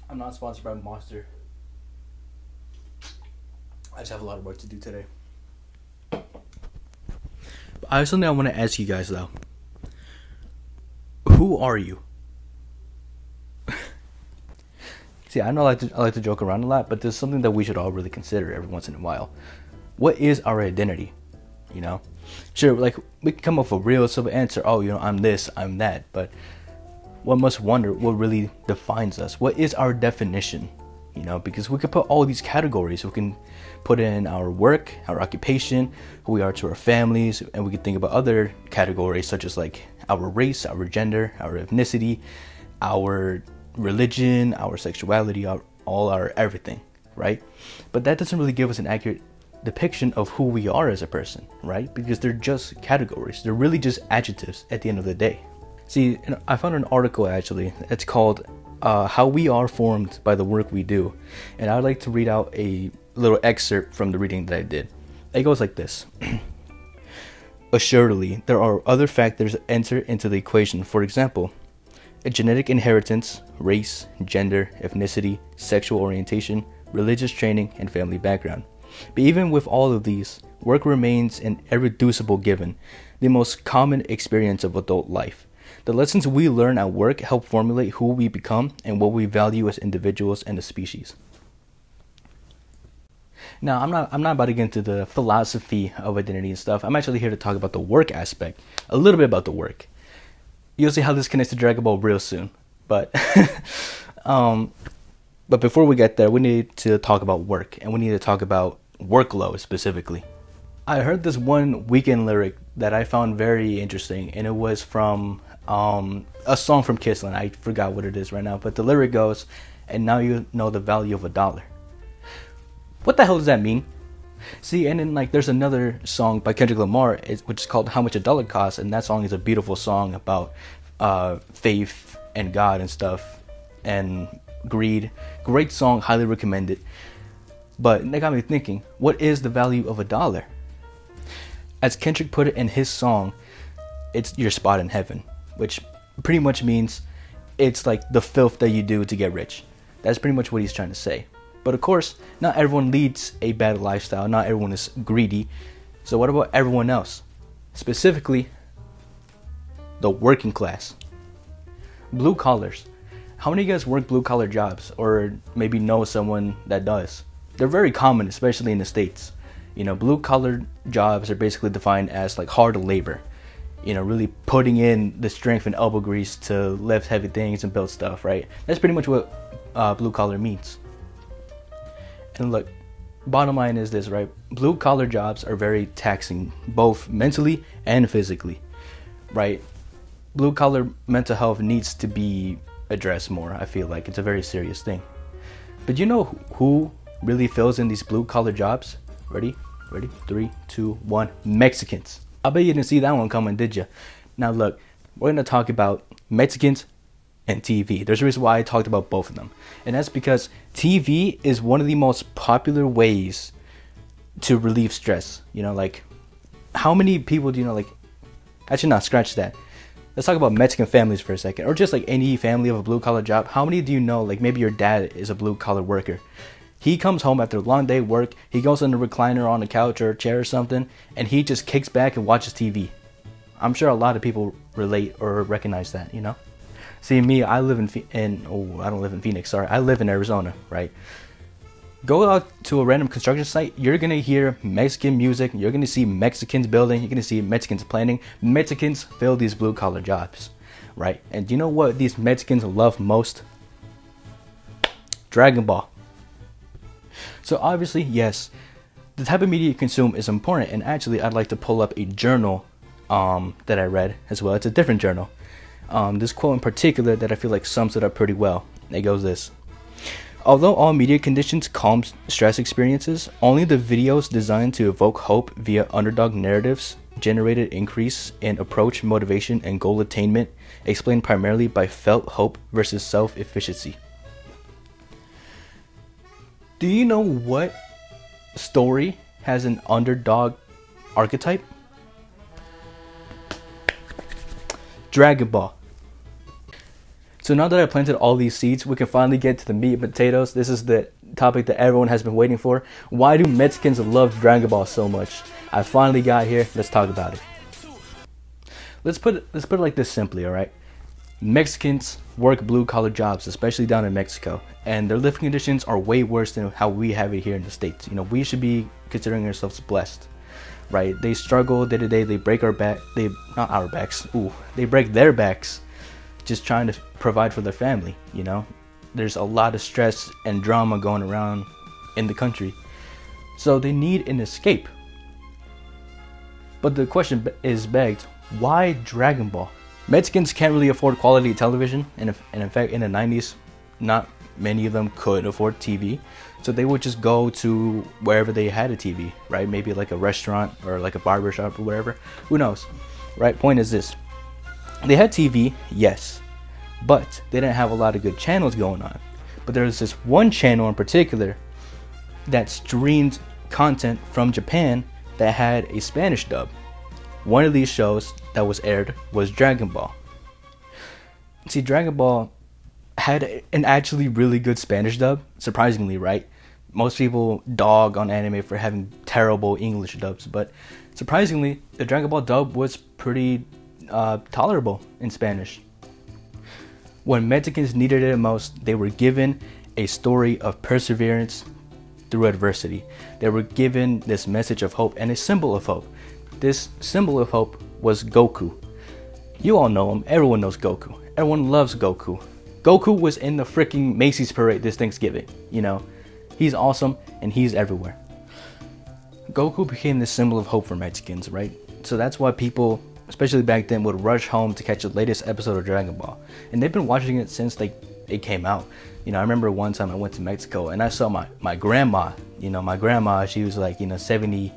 I'm not sponsored by Monster. I just have a lot of work to do today. I have something I want to ask you guys though. Who are you? See, I know I like to joke around a lot, but there's something that we should all really consider every once in a while. What is our identity? You know, sure, like we can come up with a real simple answer. Oh, I'm this, I'm that. But one must wonder what really defines us. What is our definition? Because we could put all these categories. We can put in our work, our occupation, who we are to our families, and we can think about other categories such as like our race, our gender, our ethnicity, our religion, our sexuality, all our everything, right? But that doesn't really give us an accurate depiction of who we are as a person, right? Because they're just categories. They're really just adjectives at the end of the day. See, I found an article actually. It's called How We Are Formed by the Work We Do. And I'd like to read out a little excerpt from the reading that I did. It goes like this. Assuredly, there are other factors that enter into the equation. For example, a genetic inheritance, race, gender, ethnicity, sexual orientation, religious training, and family background. But even with all of these, work remains an irreducible given, the most common experience of adult life. The lessons we learn at work help formulate who we become and what we value as individuals and a species. Now, I'm not about to get into the philosophy of identity and stuff. I'm actually here to talk about the work aspect, a little bit about the work. You'll see how this connects to Dragon Ball real soon. But but before we get there, we need to talk about work, and we need to talk about workload specifically. I heard this one Weekend lyric that I found very interesting, and it was from a song from Kissland. I forgot what it is right now, but the lyric goes, "And now you know the value of $1." What the hell does that mean? See, and then like there's another song by Kendrick Lamar, which is called "How Much a Dollar Costs," and that song is a beautiful song about faith and God and stuff, and greed. Great song, highly recommend it. But that got me thinking, what is the value of $1? As Kendrick put it in his song, it's your spot in heaven, which pretty much means it's like the filth that you do to get rich. That's pretty much what he's trying to say. But of course, not everyone leads a bad lifestyle. Not everyone is greedy. So what about everyone else? Specifically, the working class. Blue collars. How many of you guys work blue collar jobs or maybe know someone that does? They're very common, especially in the States. Blue collar jobs are basically defined as like hard labor. Really putting in the strength and elbow grease to lift heavy things and build stuff, right? That's pretty much what blue collar means. And look, bottom line is this, right? Blue collar jobs are very taxing, both mentally and physically, right? Blue collar mental health needs to be addressed more. I feel like it's a very serious thing. But you know who really fills in these blue collar jobs? Ready? 3, 2, 1. Mexicans. I bet you didn't see that one coming, did you? Now look, we're going to talk about Mexicans and TV. There's a reason why I talked about both of them. And that's because TV is one of the most popular ways to relieve stress. Like how many people do you know, like, actually not, scratch that. Let's talk about Mexican families for a second, or just like any family of a blue collar job. How many do you know, like maybe your dad is a blue collar worker? He comes home after a long day of work, he goes in the recliner on a couch or a chair or something, and he just kicks back and watches TV. I'm sure a lot of people relate or recognize that, See, me, I live I don't live in Phoenix, sorry. I live in Arizona, right? Go out to a random construction site, you're going to hear Mexican music, you're going to see Mexicans building, you're going to see Mexicans planning. Mexicans fill these blue collar jobs, right? And do you know what these Mexicans love most? Dragon Ball. So obviously, yes, the type of media you consume is important. And actually, I'd like to pull up a journal that I read as well. It's a different journal. This quote in particular that I feel like sums it up pretty well. It goes this. Although all media conditions calm stress experiences, only the videos designed to evoke hope via underdog narratives generated increase in approach, motivation, and goal attainment, explained primarily by felt hope versus self-efficacy. Do you know what story has an underdog archetype? Dragon Ball. So now that I planted all these seeds, we can finally get to the meat and potatoes. This is the topic that everyone has been waiting for. Why do Mexicans love Dragon Ball so much? I finally got here. Let's talk about it. Let's put it like this simply, all right? Mexicans work blue-collar jobs, especially down in Mexico, and their living conditions are way worse than how we have it here in the States. You know, we should be considering ourselves blessed, right? They struggle day to day. They break our back. Not our backs. They break their backs, just trying to provide for their family. You know, there's a lot of stress and drama going around in the country, so they need an escape. But the question is begged: why Dragon Ball? Mexicans can't really afford quality television, and in fact, in the 90s, not many of them could afford TV, so they would just go to wherever they had a TV, right? Maybe like a restaurant or like a barber shop or whatever. Who knows, right? Point is this: they had TV, yes, but they didn't have a lot of good channels going on. But there was this one channel in particular that streamed content from Japan that had a Spanish dub. One of these shows that was aired was Dragon Ball. See, Dragon Ball had an actually really good Spanish dub, surprisingly, right? Most people dog on anime for having terrible English dubs, but surprisingly, the Dragon Ball dub was pretty tolerable in Spanish. When Mexicans needed it most, they were given a story of perseverance through adversity. They were given this message of hope and a symbol of hope. This symbol of hope was Goku. You all know him. Everyone knows Goku. Everyone loves Goku. Goku was in the freaking Macy's parade this Thanksgiving. You know, he's awesome and he's everywhere. Goku became this symbol of hope for Mexicans, right? So that's why people, especially back then, would rush home to catch the latest episode of Dragon Ball. And they've been watching it since it came out. You know, I remember one time I went to Mexico and I saw my grandma. You know, my grandma, she was like, 70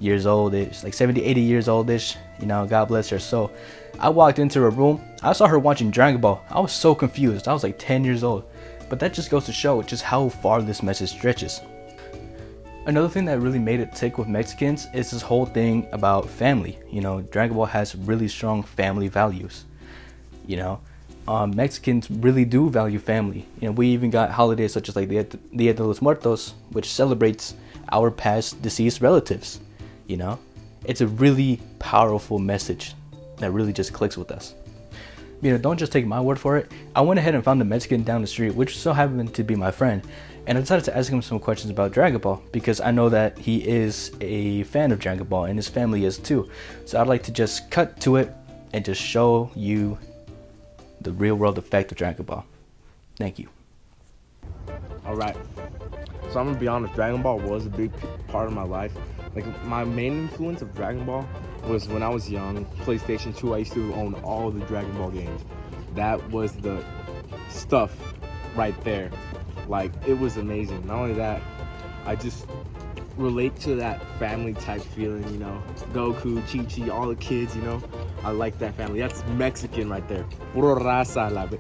years oldish, like 70, 80 years oldish. You know, God bless her. So I walked into her room. I saw her watching Dragon Ball. I was so confused. I was like 10 years old. But that just goes to show just how far this message stretches. Another thing that really made it tick with Mexicans is this whole thing about family. You know, Dragon Ball has really strong family values. You know, Mexicans really do value family. You know, we even got holidays such as like Dia de los Muertos, which celebrates our past deceased relatives. You know, it's a really powerful message that really just clicks with us. You know, don't just take my word for it. I went ahead and found a Mexican down the street, which so happened to be my friend, and I decided to ask him some questions about Dragon Ball because I know that he is a fan of Dragon Ball and his family is too. So I'd like to just cut to it and just show you the real world effect of Dragon Ball. Thank you. All right. So I'm gonna be honest, Dragon Ball was a big part of my life. Like, my main influence of Dragon Ball was when I was young, PlayStation 2, I used to own all the Dragon Ball games. That was the stuff right there. Like, it was amazing. Not only that, I just relate to that family type feeling, you know. Goku, Chi-Chi, all the kids, you know. I like that family. That's Mexican right there. Puro raza, la be.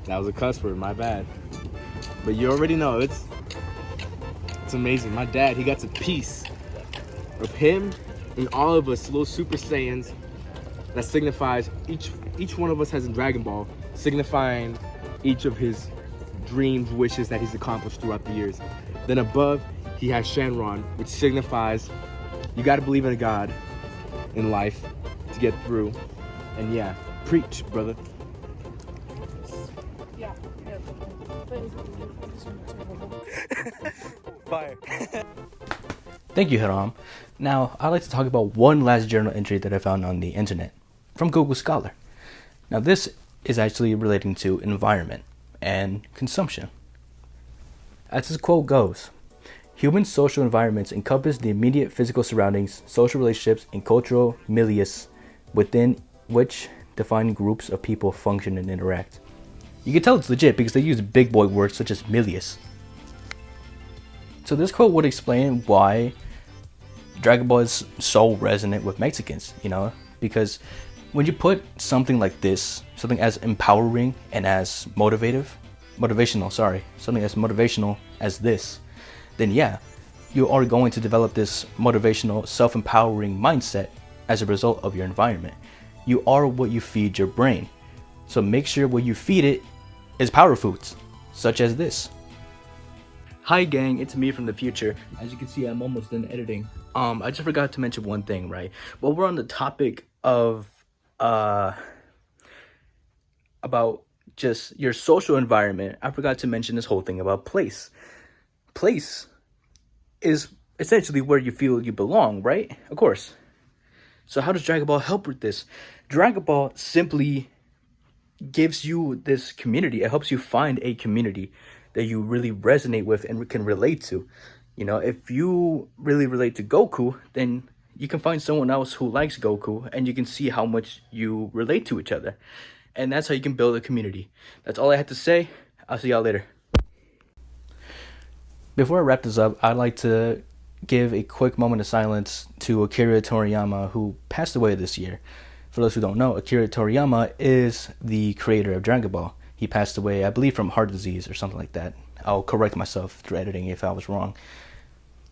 That was a cuss word, my bad. But you already know, it's amazing. My dad, he got a piece of him and all of us little Super Saiyans that signifies each one of us has a Dragon Ball, signifying each of his dreams, wishes that he's accomplished throughout the years. Then above, he has Shenron, which signifies you got to believe in a God in life to get through. And yeah, preach, brother. Yeah. Fire. Thank you, Hiram. Now, I'd like to talk about one last journal entry that I found on the internet from Google Scholar. Now, this is actually relating to environment and consumption. As this quote goes, human social environments encompass the immediate physical surroundings, social relationships, and cultural milieus within which defined groups of people function and interact. You can tell it's legit because they use big boy words such as milius. So this quote would explain why Dragon Ball is so resonant with Mexicans, you know, because when you put something like this, something as empowering and as something as motivational as this, then yeah, you are going to develop this motivational, self-empowering mindset as a result of your environment. You are what you feed your brain. So make sure what you feed it is power foods, such as this. Hi gang, it's me from the future. As you can see, I'm almost done editing. I just forgot to mention one thing, right? While we're on the topic of uh about just your social environment, I forgot to mention this whole thing about place. Place is essentially where you feel you belong, right? Of course. So how does Dragon Ball help with this? Dragon Ball simply gives you this community. It helps you find a community that you really resonate with and can relate to. You know, if you really relate to Goku, then you can find someone else who likes Goku and you can see how much you relate to each other. And that's how you can build a community. That's all I had to say. I'll see y'all later. Before I wrap this up, I'd like to give a quick moment of silence to Akira Toriyama, who passed away this year. For those who don't know, Akira Toriyama is the creator of Dragon Ball. He passed away, I believe, from heart disease or something like that. I'll correct myself through editing if I was wrong.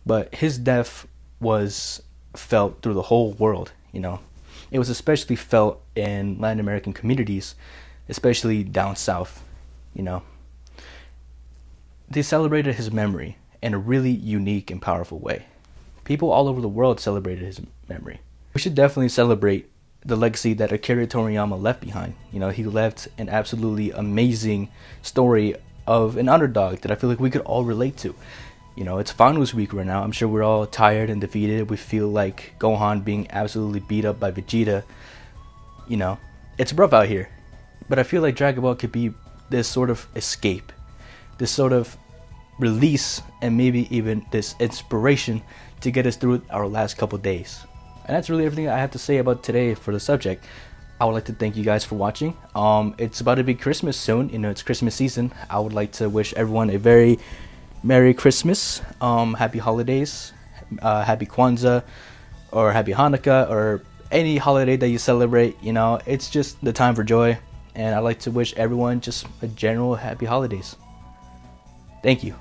But his death was felt through the whole world, you know. It was especially felt in Latin American communities, especially down south, you know. They celebrated his memory in a really unique and powerful way. People all over the world celebrated his memory. We should definitely celebrate the legacy that Akira Toriyama left behind. You know, he left an absolutely amazing story of an underdog that I feel like we could all relate to. You know, it's finals week right now. I'm sure we're all tired and defeated. We feel like Gohan being absolutely beat up by Vegeta. You know, it's rough out here. But I feel like Dragon Ball could be this sort of escape, this sort of release, and maybe even this inspiration to get us through our last couple days. And that's really everything I have to say about today for the subject. I would like to thank you guys for watching. It's about to be Christmas soon. You know, it's Christmas season. I would like to wish everyone a very Merry Christmas, Happy Holidays, Happy Kwanzaa, or Happy Hanukkah, or any holiday that you celebrate. You know, it's just the time for joy. And I'd like to wish everyone just a general happy holidays. Thank you.